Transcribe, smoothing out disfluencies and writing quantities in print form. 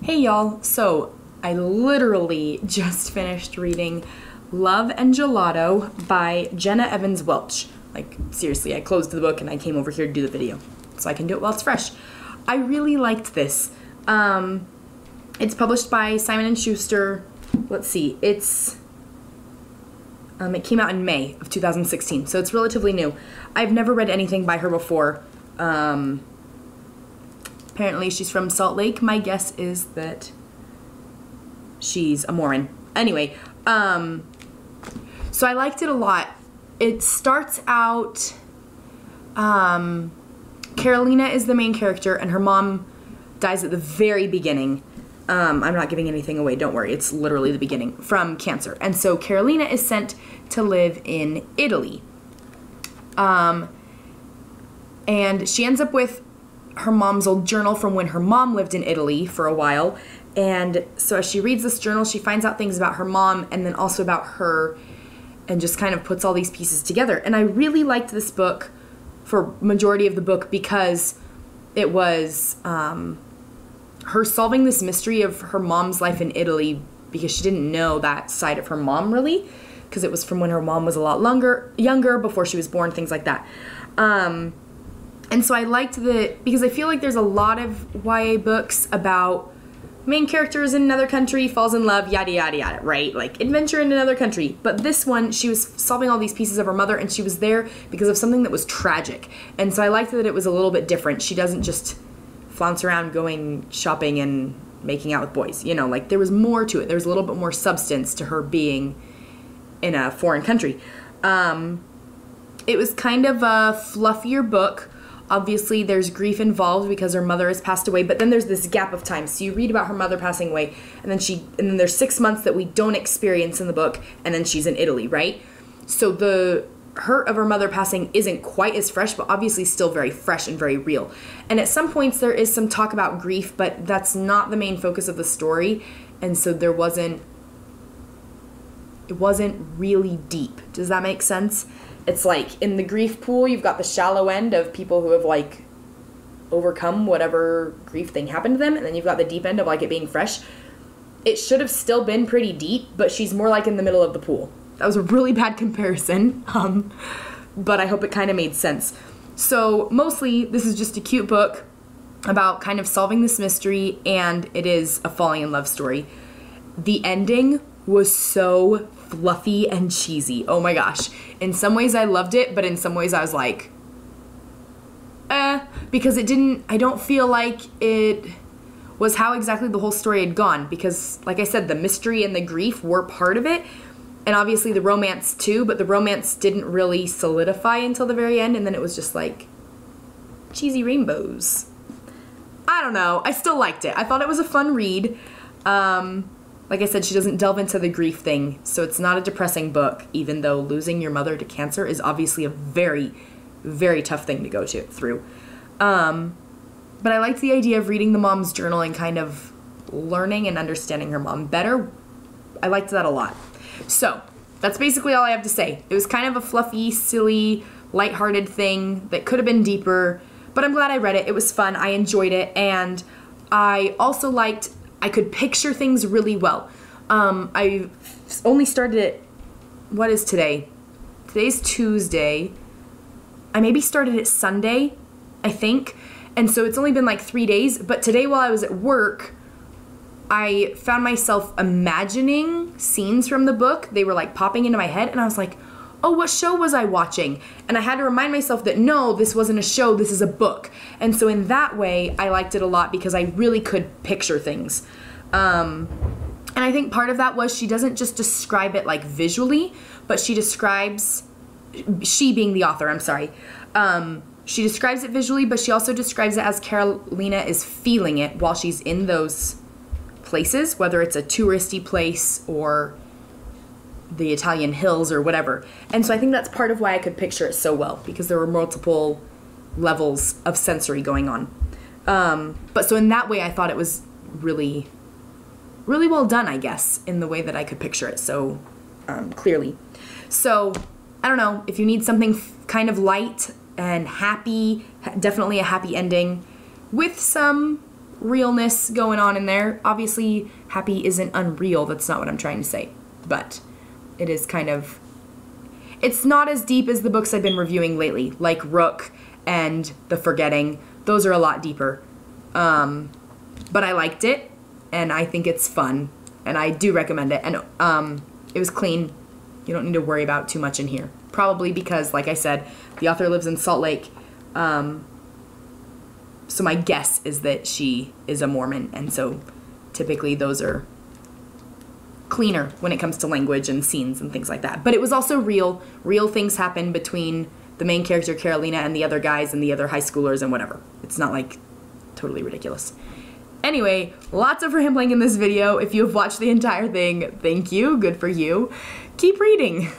Hey y'all, so I literally just finished reading Love and Gelato by Jenna Evans Welch. Like, seriously, I closed the book and I came over here to do the video, so I can do it while it's fresh. I really liked this. It's published by Simon & Schuster. Let's see, it came out in May of 2016, so it's relatively new. I've never read anything by her before. Apparently she's from Salt Lake. My guess is that she's a Mormon. Anyway, so I liked it a lot. It starts out, Carolina is the main character, and her mom dies at the very beginning. I'm not giving anything away, don't worry, it's literally the beginning, from cancer. And so Carolina is sent to live in Italy. And she ends up with her mom's old journal from when her mom lived in Italy for a while. And so as she reads this journal, she finds out things about her mom and then also about her, and just kind of puts all these pieces together. And I really liked this book for majority of the book because it was her solving this mystery of her mom's life in Italy, because she didn't know that side of her mom really, because it was from when her mom was a lot younger, before she was born, things like that. And so I liked because I feel like there's a lot of YA books about main characters in another country, falls in love, yada yada yada, right? Like adventure in another country. But this one, she was solving all these pieces of her mother, and she was there because of something that was tragic. And so I liked that it was a little bit different. She doesn't just flounce around going shopping and making out with boys. You know, like there was more to it. There was a little bit more substance to her being in a foreign country. It was kind of a fluffier book. Obviously, there's grief involved because her mother has passed away, but then there's this gap of time. So you read about her mother passing away, and then there's 6 months that we don't experience in the book, and then she's in Italy, right? So the hurt of her mother passing isn't quite as fresh, but obviously still very fresh and very real. And at some points there is some talk about grief, but that's not the main focus of the story, and so it wasn't really deep. Does that make sense? It's like in the grief pool, you've got the shallow end of people who have like overcome whatever grief thing happened to them, and then you've got the deep end of like it being fresh. It should have still been pretty deep, but she's more like in the middle of the pool. That was a really bad comparison, but I hope it kind of made sense. So mostly this is just a cute book about kind of solving this mystery, and it is a falling in love story. The ending was so fluffy and cheesy. Oh my gosh. In some ways I loved it, but in some ways I was like, because I don't feel like it was how exactly the whole story had gone, because like I said, the mystery and the grief were part of it, and obviously the romance too, but the romance didn't really solidify until the very end, and then it was just like cheesy rainbows. I don't know. I still liked it. I thought it was a fun read. Like I said, she doesn't delve into the grief thing, so it's not a depressing book, even though losing your mother to cancer is obviously a very, very tough thing to go through. But I liked the idea of reading the mom's journal and kind of learning and understanding her mom better. I liked that a lot. So, that's basically all I have to say. It was kind of a fluffy, silly, lighthearted thing that could have been deeper, but I'm glad I read it. It was fun. I enjoyed it, and I also liked I could picture things really well. I only started it, what is today? Today's Tuesday. I maybe started it Sunday, I think. And so it's only been like 3 days. But today while I was at work, I found myself imagining scenes from the book. They were like popping into my head. And I was like, oh, what show was I watching? And I had to remind myself that no, this wasn't a show, this is a book. And so in that way, I liked it a lot because I really could picture things. And I think part of that was she doesn't just describe it like visually, but she being the author, I'm sorry. She describes it visually, but she also describes it as Carolina is feeling it while she's in those places, whether it's a touristy place or the Italian hills or whatever. And so I think that's part of why I could picture it so well, because there were multiple levels of sensory going on. But so in that way, I thought it was really, really well done, I guess, in the way that I could picture it so clearly. So I don't know, if you need something kind of light and happy, definitely a happy ending with some realness going on in there. Obviously, Happy isn't unreal. That's not what I'm trying to say. But it is kind of... It's not as deep as the books I've been reviewing lately, like Rook and The Forgetting. Those are a lot deeper. But I liked it, and I think it's fun, and I do recommend it. And it was clean. You don't need to worry about too much in here. Probably because, like I said, the author lives in Salt Lake. So my guess is that she is a Mormon, and so typically those are cleaner when it comes to language and scenes and things like that. But it was also real. Real things happen between the main character, Carolina, and the other guys and the other high schoolers and whatever. It's not, like, totally ridiculous. Anyway, lots of rambling in this video. If you have watched the entire thing, thank you. Good for you. Keep reading.